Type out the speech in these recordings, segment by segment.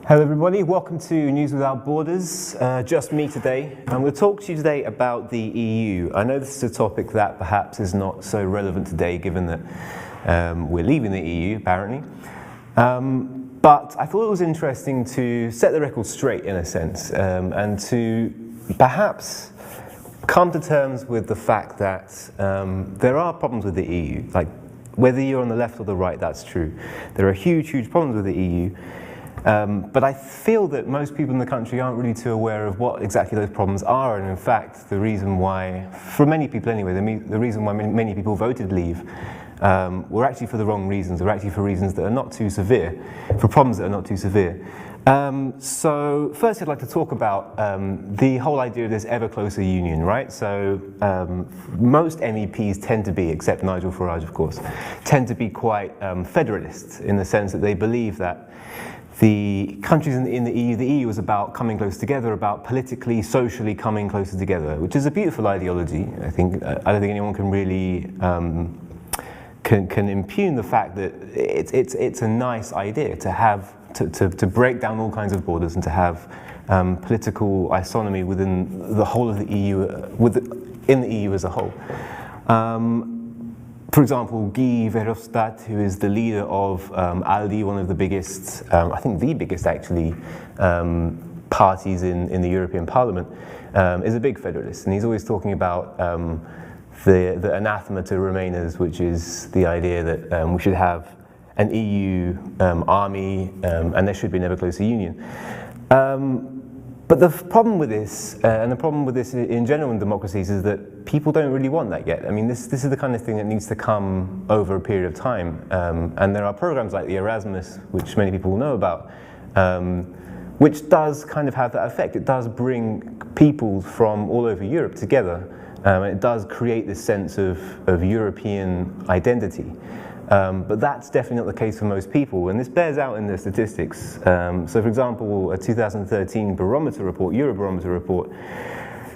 Hello everybody, welcome to News Without Borders. Just me today, and we'll talk to you today about the EU. I know this is a topic that perhaps is not so relevant today given that we're leaving the EU apparently. But I thought it was interesting to set the record straight in a sense, and to perhaps come to terms with the fact that there are problems with the EU. Like, whether you're on the left or the right, that's true. There are huge, huge problems with the EU. But I feel that most people in the country aren't really too aware of what exactly those problems are, and in fact, the reason why, for many people anyway, the reason why many people voted Leave were actually for the wrong reasons, or actually for reasons that are not too severe, for problems that are not too severe. So first I'd like to talk about the whole idea of this ever closer union, right? So most MEPs tend to be, except Nigel Farage of course, tend to be quite federalist in the sense that they believe that the countries in the EU is about coming close together, about politically, socially coming closer together, which is a beautiful ideology. I think I don't think anyone can really can impugn the fact that it's a nice idea to have to break down all kinds of borders and to have political isonomy within the whole of the EU, in the EU as a whole. For example, Guy Verhofstadt, who is the leader of ALDE, one of the biggest, I think the biggest actually, parties in the European Parliament, is a big federalist, and he's always talking about the anathema to Remainers, which is the idea that we should have an EU army and there should be an ever closer union. But the problem with this, and the problem with this in general in democracies, is that people don't really want that yet. I mean, this is the kind of thing that needs to come over a period of time. And there are programs like the Erasmus, which many people will know about, which does kind of have that effect. It does bring people from all over Europe together. It does create this sense of European identity. But that's definitely not the case for most people, and this bears out in the statistics. So for example, a 2013 barometer report, Eurobarometer report,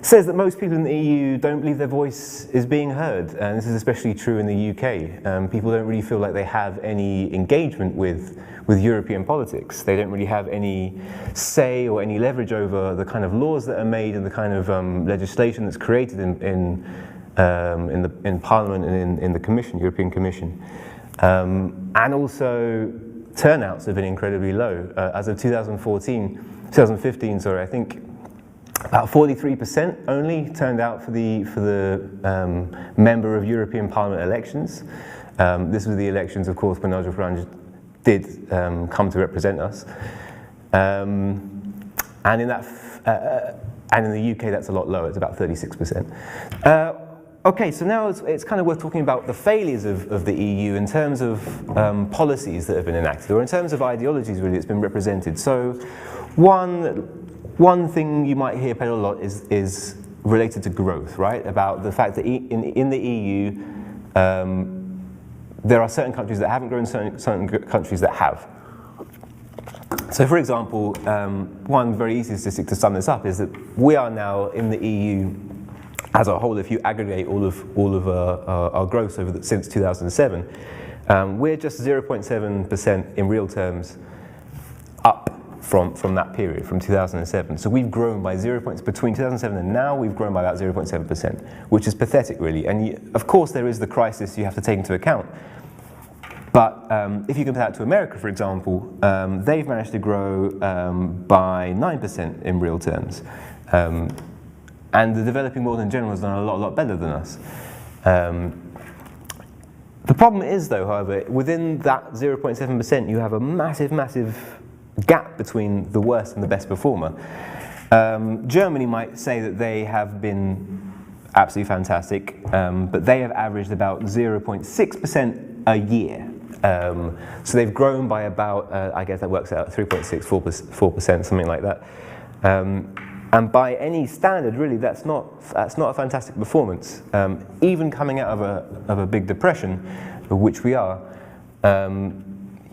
says that most people in the EU don't believe their voice is being heard, and this is especially true in the UK. People don't really feel like they have any engagement with European politics. They don't really have any say or any leverage over the kind of laws that are made and the kind of legislation that's created in Parliament and in the Commission, European Commission. And also, turnouts have been incredibly low. As of 2015, sorry, I think about 43% only turned out for the member of European Parliament elections. This was the elections, of course, when Nigel Farage did come to represent us. And in the UK, that's a lot lower. It's about 36%. Okay, so now it's kind of worth talking about the failures of the EU in terms of policies that have been enacted, or in terms of ideologies really that's been represented. So one thing you might hear peddled a lot is related to growth, right? About the fact that in the EU there are certain countries that haven't grown, certain countries that have. So for example, one very easy statistic to sum this up is that we are now in the EU as a whole, if you aggregate all of our growth since 2007, we're just 0.7% in real terms up from that period, from 2007. So we've grown by 0. Between 2007 and now, we've grown by about 0.7%, which is pathetic, really. And of course, there is the crisis you have to take into account. But if you compare that to America, for example, they've managed to grow by 9% in real terms. And the developing world in general has done a lot better than us. The problem is, though, however, within that 0.7%, you have a massive gap between the worst and the best performer. Germany might say that they have been absolutely fantastic, but they have averaged about 0.6% a year. So they've grown by about, I guess that works out 3.6, 4%, something like that. And by any standard, really, that's not a fantastic performance. Even coming out of a big depression, which we are,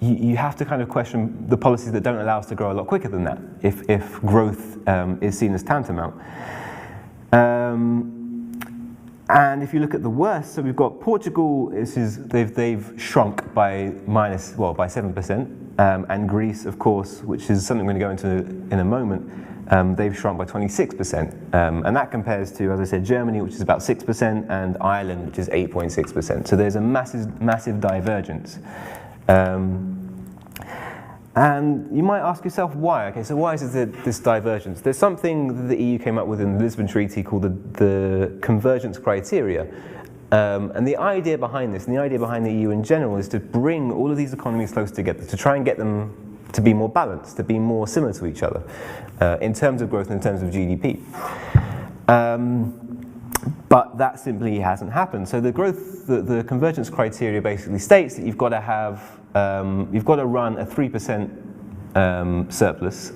you have to kind of question the policies that don't allow us to grow a lot quicker than that, if growth is seen as tantamount. And if you look at the worst, so we've got Portugal. They've shrunk by by 7%, and Greece, of course, which is something we're going to go into in a moment. They've shrunk by 26%, and that compares to, as I said, Germany, which is about 6%, and Ireland, which is 8.6%. So there's a massive divergence. And you might ask yourself why. Okay, so why is there this divergence? There's something that the EU came up with in the Lisbon Treaty called the Convergence Criteria. And the idea behind this, and the idea behind the EU in general, is to bring all of these economies close together, to try and get them to be more balanced, to be more similar to each other, in terms of growth and in terms of GDP. But that simply hasn't happened. So the convergence criteria basically states that you've got to run a 3% surplus,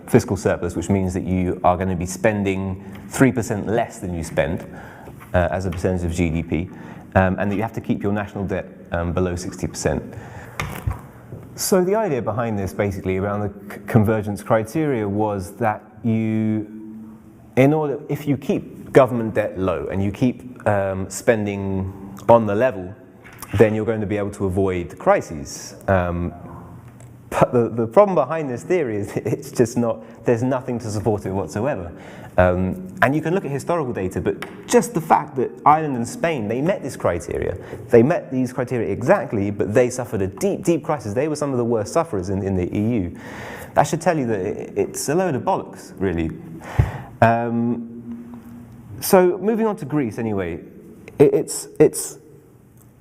fiscal surplus, which means that you are going to be spending 3% less than you spend as a percentage of GDP, and that you have to keep your national debt below 60%. So the idea behind this, basically, around the convergence criteria was that if you keep government debt low and you keep spending on the level, then you're going to be able to avoid crises. But the problem behind this theory is it's just not, there's nothing to support it whatsoever. And you can look at historical data, but just the fact that Ireland and Spain, they met this criteria. They met these criteria exactly, but they suffered a deep crisis. They were some of the worst sufferers in the EU. That should tell you that it's a load of bollocks, really. So moving on to Greece, anyway,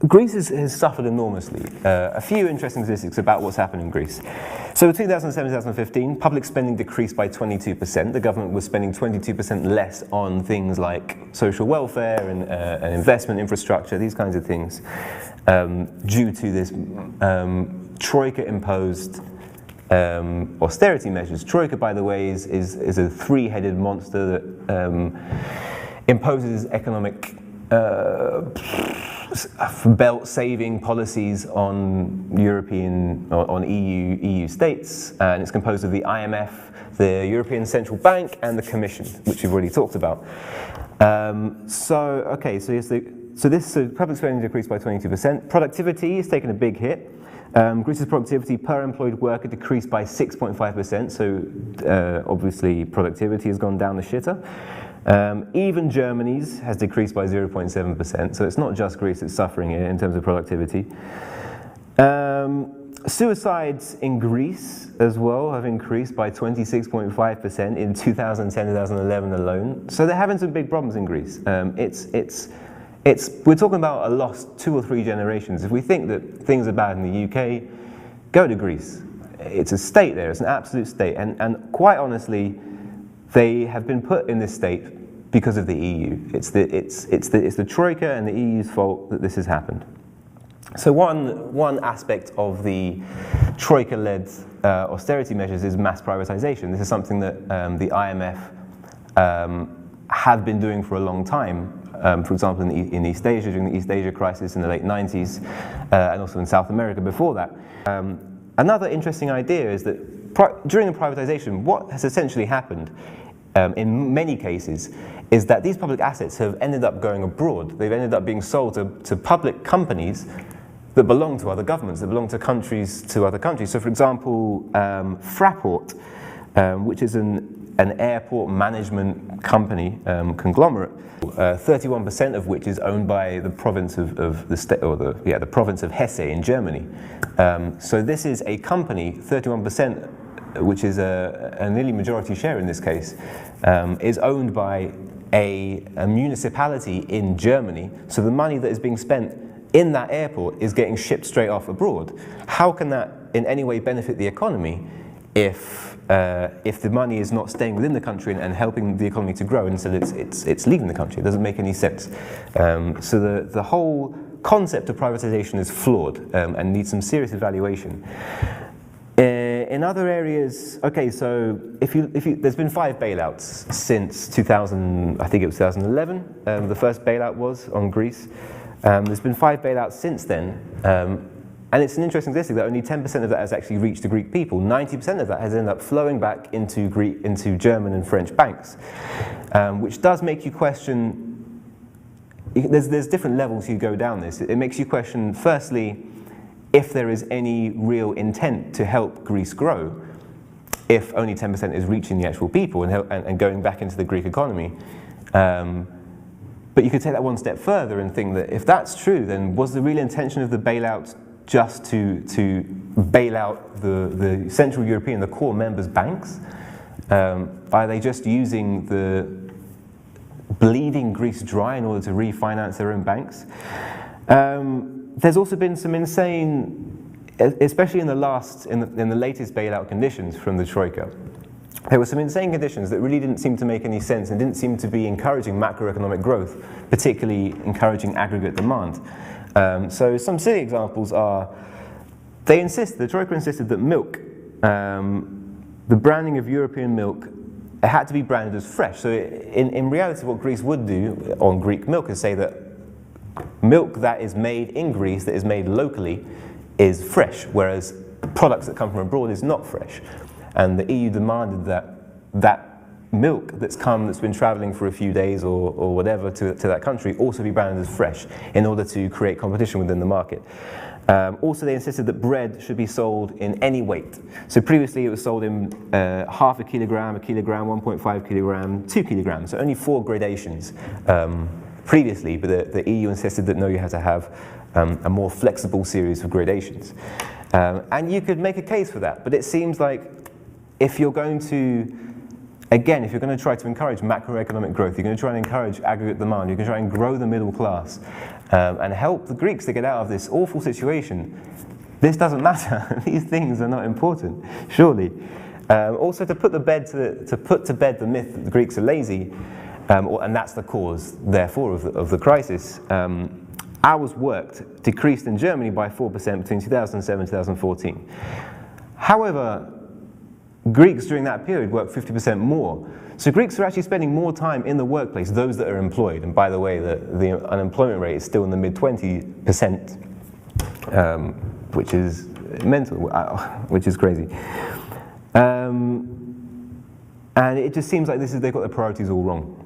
Greece has suffered enormously. A few interesting statistics about what's happened in Greece. So 2007-2015, public spending decreased by 22%. The government was spending 22% less on things like social welfare and investment infrastructure, these kinds of things, due to this Troika-imposed austerity measures. Troika, by the way, is a three-headed monster that imposes economic belt-saving policies on EU states, and it's composed of the IMF, the European Central Bank, and the Commission, which we've already talked about. So public spending decreased by 22%. Productivity has taken a big hit. Greece's productivity per employed worker decreased by 6.5%. So obviously productivity has gone down the shitter. Even Germany's has decreased by 0.7%, so it's not just Greece that's suffering here in terms of productivity. Suicides in Greece as well have increased by 26.5% in 2010-2011 alone. So they're having some big problems in Greece. We're talking about a lost 2 or 3 generations. If we think that things are bad in the UK, go to Greece. It's a state there, it's an absolute state, and quite honestly, they have been put in this state because of the EU. It's the Troika and the EU's fault that this has happened. So one aspect of the Troika-led austerity measures is mass privatization. This is something that the IMF have been doing for a long time. For example, in East Asia, during the East Asia crisis in the late 90s, and also in South America before that. Another interesting idea is that during the privatization, what has essentially happened in many cases is that these public assets have ended up going abroad. They've ended up being sold to public companies that belong to other governments, that belong to other countries. So for example, Fraport, which is an airport management company conglomerate, 31% of which is owned by the province of the state, or the province of Hesse in Germany. So this is a company, 31%, which is a nearly majority share in this case, is owned by a municipality in Germany. So the money that is being spent in that airport is getting shipped straight off abroad. How can that in any way benefit the economy if the money is not staying within the country and helping the economy to grow, and so it's leaving the country? It doesn't make any sense. So the whole concept of privatization is flawed and needs some serious evaluation. In other areas, okay, so there's been 5 bailouts since 2000. I think it was 2011. The first bailout was on Greece. There's been 5 bailouts since then. And it's an interesting statistic that only 10% of that has actually reached the Greek people. 90% of that has ended up flowing back into German and French banks, which does make you question, there's different levels you go down this. It makes you question, firstly, if there is any real intent to help Greece grow, if only 10% is reaching the actual people and going back into the Greek economy. But you could take that one step further and think that if that's true, then was the real intention of the bailout just to bail out the Central European, the core members' banks? Are they just using the bleeding Greece dry in order to refinance their own banks? There's also been some insane, especially in the latest bailout conditions from the Troika. There were some insane conditions that really didn't seem to make any sense and didn't seem to be encouraging macroeconomic growth, particularly encouraging aggregate demand. So some silly examples are, the Troika insisted that milk, the branding of European milk, it had to be branded as fresh. So in reality, what Greece would do on Greek milk is say that milk that is made in Greece, that is made locally, is fresh, whereas products that come from abroad is not fresh. And the EU demanded that milk that's been traveling for a few days or whatever to that country also be branded as fresh in order to create competition within the market. Also, they insisted that bread should be sold in any weight. So previously it was sold in half a kilogram, 1.5 kilogram, 2 kilograms, so only 4 gradations previously, but the EU insisted that no, you had to have a more flexible series of gradations. And you could make a case for that, but it seems like if you're going to try to encourage macroeconomic growth, you're going to try and encourage aggregate demand, you're going to try and grow the middle class, and help the Greeks to get out of this awful situation, this doesn't matter. These things are not important, surely. Also, to put to bed the myth that the Greeks are lazy, and that's the cause, therefore, of the crisis. Hours worked decreased in Germany by 4% between 2007 and 2014. However, Greeks during that period worked 50% more. So Greeks are actually spending more time in the workplace, those that are employed. And by the way, the unemployment rate is still in the mid-20%, which is mental, which is crazy. And it just seems like they've got their priorities all wrong.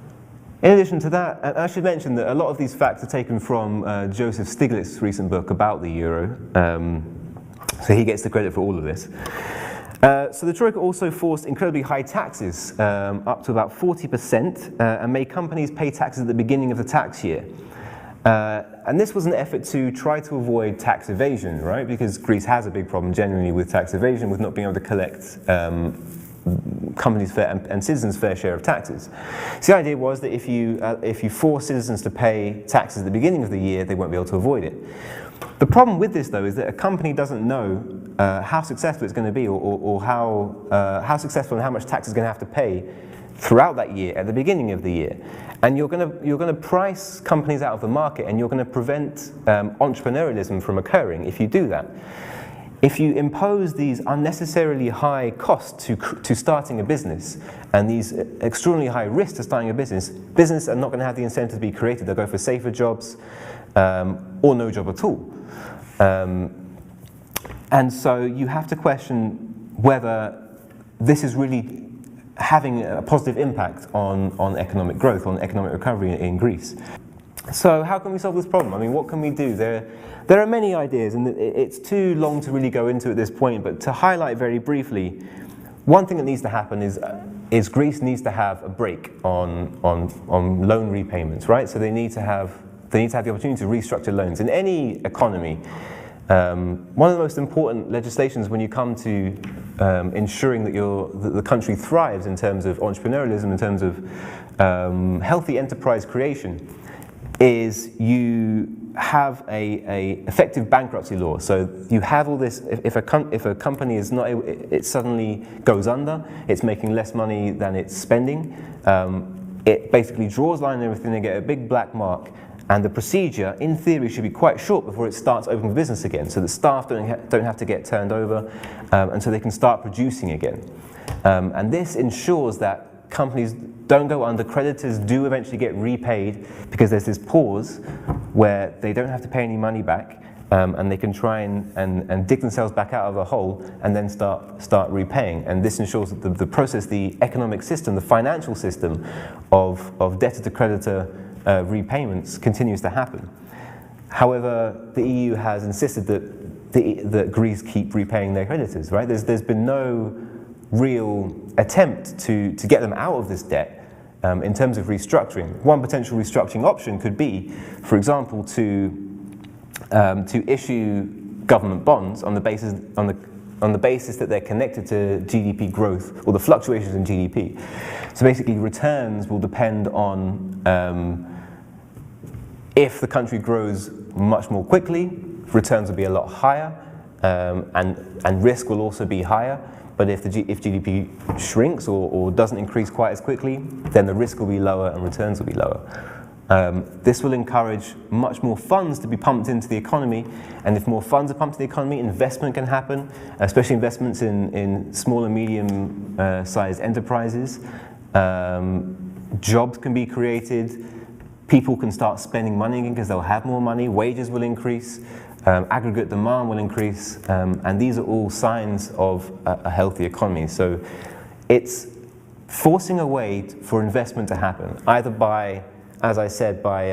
In addition to that, I should mention that a lot of these facts are taken from Joseph Stiglitz's recent book about the euro. So he gets the credit for all of this. So the Troika also forced incredibly high taxes, up to about 40%, and made companies pay taxes at the beginning of the tax year. And this was an effort to try to avoid tax evasion, right? Because Greece has a big problem generally with tax evasion, with not being able to collect companies' fair and citizens' fair share of taxes. So the idea was that if you force citizens to pay taxes at the beginning of the year, they won't be able to avoid it. The problem with this, though, is that a company doesn't know how successful it's going to be, or how successful and how much tax it's going to have to pay throughout that year at the beginning of the year. And you're going to price companies out of the market, and you're going to prevent entrepreneurialism from occurring if you do that. If you impose these unnecessarily high costs to starting a business and these extraordinarily high risks to starting a business are not going to have the incentive to be created. They'll go for safer jobs or no job at all. And so you have to question whether this is really having a positive impact on economic growth, on economic recovery in Greece. So how can we solve this problem? I mean, what can we do? There are many ideas, and it's too long to really go into at this point, but to highlight very briefly, one thing that needs to happen is Greece needs to have a break on loan repayments, right? So they need to have the opportunity to restructure loans. In any economy, one of the most important legislations when you come to ensuring that the country thrives in terms of entrepreneurialism, in terms of healthy enterprise creation, is you have a effective bankruptcy law. So you have all this. If a company is not able, it suddenly goes under. It's making less money than it's spending. It basically draws line and everything. They get a big black mark. And the procedure, in theory, should be quite short before it starts opening business again, so that staff don't have to get turned over, and so they can start producing again. And this ensures that companies don't go under, creditors do eventually get repaid, because there's this pause where they don't have to pay any money back, and they can try and dig themselves back out of the hole and then start repaying. And this ensures that the process, the economic system, the financial system of debtor to creditor repayments continues to happen. However, the EU has insisted that Greece keep repaying their creditors, right? There's been no real attempt to get them out of this debt in terms of restructuring. One potential restructuring option could be, for example, to issue government bonds on the basis that they're connected to GDP growth or the fluctuations in GDP. So basically, returns will depend on if the country grows much more quickly, returns will be a lot higher, and risk will also be higher. But if GDP shrinks or doesn't increase quite as quickly, then the risk will be lower and returns will be lower. This will encourage much more funds to be pumped into the economy, and if more funds are pumped into the economy, investment can happen, especially investments in small and medium-sized enterprises. Jobs can be created. People can start spending money again because they'll have more money. Wages will increase. Aggregate demand will increase, and these are all signs of a healthy economy. So it's forcing a way for investment to happen, either by, as I said, by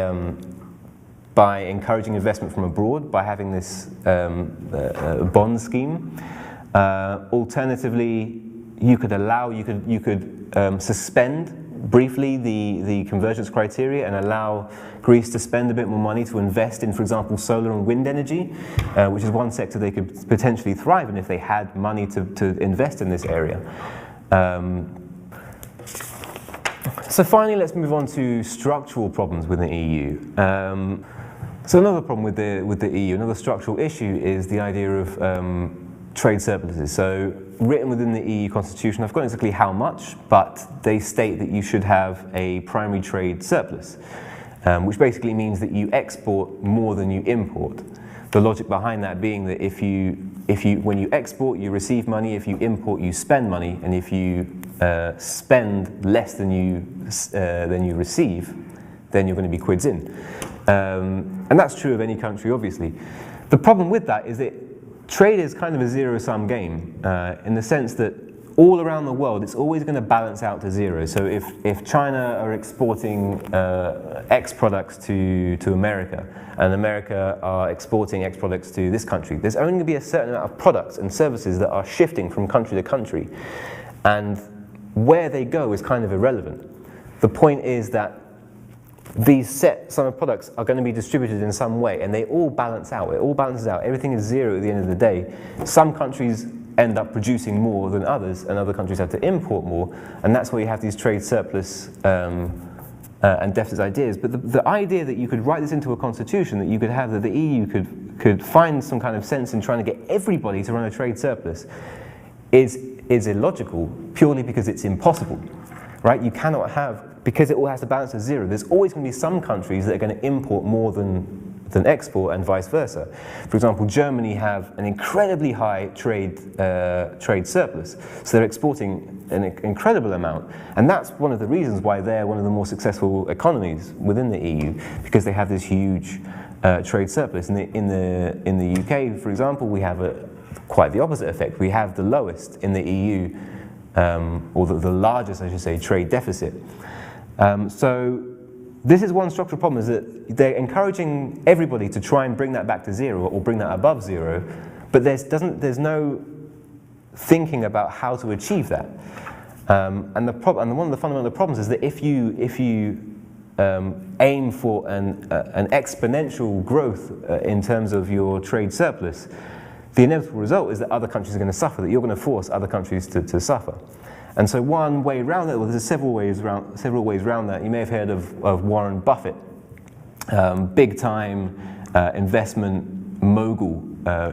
encouraging investment from abroad, by having this bond scheme. Alternatively, you could suspend briefly the convergence criteria and allow Greece to spend a bit more money to invest in, for example, solar and wind energy, which is one sector they could potentially thrive in if they had money to invest in this area. So finally, let's move on to structural problems within the EU. So another problem with the EU, another structural issue, is the idea of trade surpluses. So written within the EU constitution, I've forgotten exactly how much, but they state that you should have a primary trade surplus, which basically means that you export more than you import. The logic behind that being that when you export, you receive money. If you import, you spend money, and if you spend less than you receive, then you're going to be quids in. And that's true of any country, obviously. The problem with that is that trade is kind of a zero-sum game in the sense that all around the world, it's always going to balance out to zero. So if China are exporting X products to America, and America are exporting X products to this country, there's only going to be a certain amount of products and services that are shifting from country to country. And where they go is kind of irrelevant. The point is that these set sum of products are going to be distributed in some way, and they all balance out. It all balances out. Everything is zero at the end of the day. Some countries end up producing more than others, and other countries have to import more, and that's why you have these trade surplus and deficit ideas. But the idea that you could write this into a constitution, that you could have, that the EU could find some kind of sense in trying to get everybody to run a trade surplus is illogical, purely because it's impossible, right? You cannot have, because it all has to balance to zero, there's always going to be some countries that are going to import more than export, and vice versa. For example, Germany have an incredibly high trade surplus, so they're exporting an incredible amount, and that's one of the reasons why they're one of the more successful economies within the EU, because they have this huge trade surplus. In the UK, for example, we have quite the opposite effect. We have the lowest in the EU, or the largest, I should say, trade deficit. So this is one structural problem, is that they're encouraging everybody to try and bring that back to zero or bring that above zero, but there's no thinking about how to achieve that. And one of the fundamental problems is that if you aim for an exponential growth in terms of your trade surplus, the inevitable result is that other countries are going to suffer, that you're going to force other countries to suffer. And so one way around that, well, there's several ways around that. You may have heard of Warren Buffett, big time investment mogul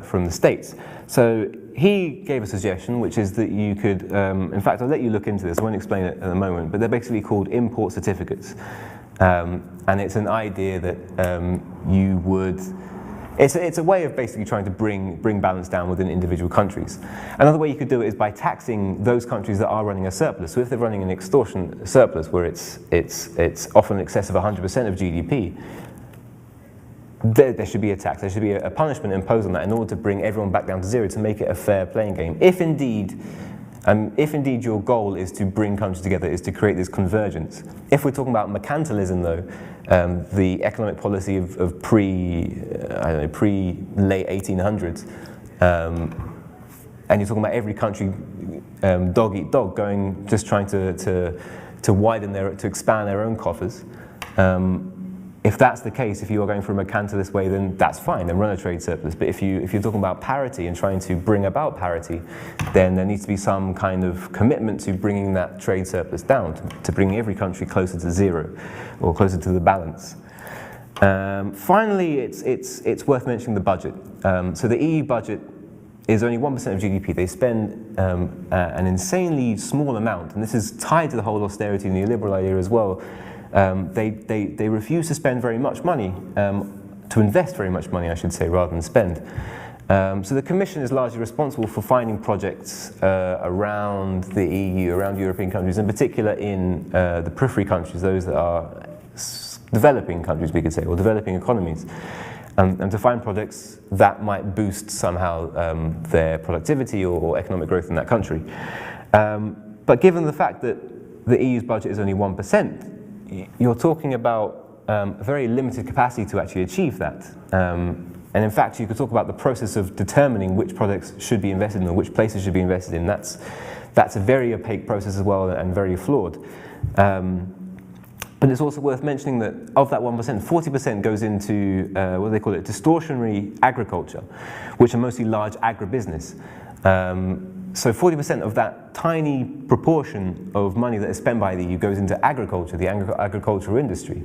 from the States. So he gave a suggestion, which is that you could, in fact, I'll let you look into this, I won't explain it at the moment, but they're basically called import certificates. And it's an idea that you would, it's a way of basically trying to bring balance down within individual countries. Another way you could do it is by taxing those countries that are running a surplus. So if they're running an extortion surplus where it's often in excess of 100% of GDP, there should be a tax. There should be a punishment imposed on that in order to bring everyone back down to zero, to make it a fair playing game. If indeed If indeed your goal is to bring countries together, is to create this convergence. If we're talking about mercantilism though, the economic policy of pre-late 1800s, and you're talking about every country dog eat dog, just trying to widen to expand their own coffers. If that's the case, if you are going for a mercantilist way, then that's fine, then run a trade surplus. But if you're talking about parity and trying to bring about parity, then there needs to be some kind of commitment to bringing that trade surplus down, to bringing every country closer to zero, or closer to the balance. Finally, it's worth mentioning the budget. So the EU budget is only 1% of GDP. They spend an insanely small amount, and this is tied to the whole austerity and neoliberal idea as well. They refuse to spend very much money, to invest very much money, I should say, rather than spend. So the Commission is largely responsible for finding projects around the EU, around European countries, in particular in the periphery countries, those that are developing countries, we could say, or developing economies, and to find projects that might boost somehow their productivity or economic growth in that country. But given the fact that the EU's budget is only 1%, you're talking about a very limited capacity to actually achieve that. And in fact, you could talk about the process of determining which projects should be invested in or which places should be invested in. That's a very opaque process as well and very flawed. But it's also worth mentioning that of that 1%, 40% goes into, what do they call it, distortionary agriculture, which are mostly large agribusiness. So 40% of that tiny proportion of money that is spent by the EU goes into agriculture, the agricultural industry.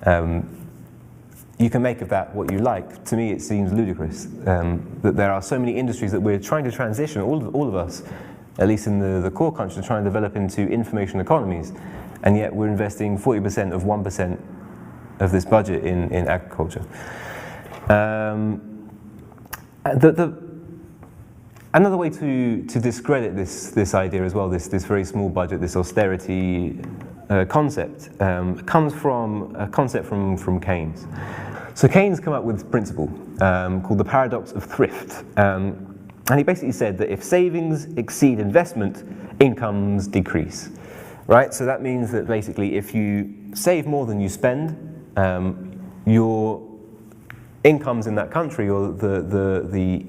You can make of that what you like. To me, it seems ludicrous that there are so many industries that we're trying to transition, all of us, at least in the core countries, are trying to develop into information economies, and yet we're investing 40% of 1% of this budget in agriculture. Another way to discredit this idea as well, this very small budget, this austerity concept, comes from a concept from Keynes. So Keynes came up with this principle called the paradox of thrift. And he basically said that if savings exceed investment, incomes decrease. Right? So that means that basically if you save more than you spend, your incomes in that country, or the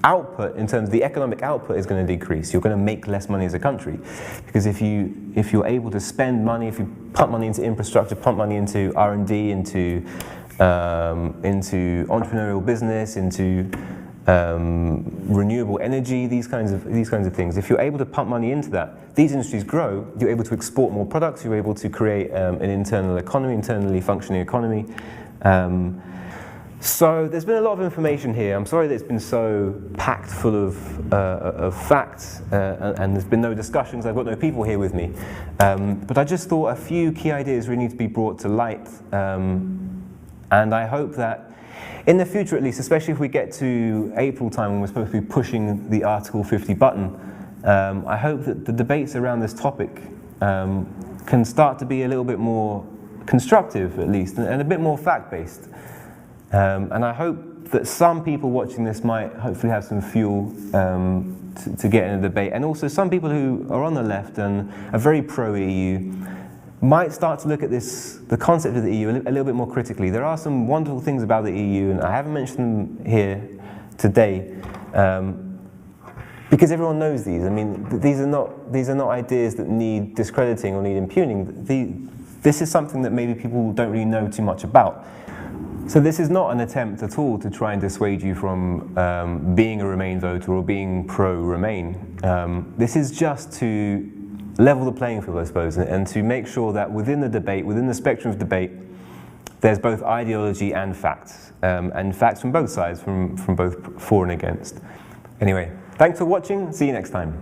output in terms of the economic output, is going to decrease. You're going to make less money as a country, because if you're able to spend money, if you pump money into infrastructure, pump money into R&D, into entrepreneurial business, into renewable energy, these kinds of things. If you're able to pump money into that, these industries grow. You're able to export more products. You're able to create an internal economy, internally functioning economy. So there's been a lot of information here. I'm sorry that it's been so packed full of facts, and there's been no discussions. I've got no people here with me. But I just thought a few key ideas really need to be brought to light. And I hope that in the future, at least, especially if we get to April time when we're supposed to be pushing the Article 50 button, I hope that the debates around this topic can start to be a little bit more constructive, at least, and a bit more fact-based. And I hope that some people watching this might hopefully have some fuel to get in a debate. And also some people who are on the left and are very pro-EU might start to look at the concept of the EU a little bit more critically. There are some wonderful things about the EU, and I haven't mentioned them here today, because everyone knows these. I mean, these are not ideas that need discrediting or need impugning. This is something that maybe people don't really know too much about. So this is not an attempt at all to try and dissuade you from being a Remain voter or being pro-Remain. This is just to level the playing field, I suppose, and to make sure that within the debate, within the spectrum of debate, there's both ideology and facts from both sides, from both for and against. Anyway, thanks for watching. See you next time.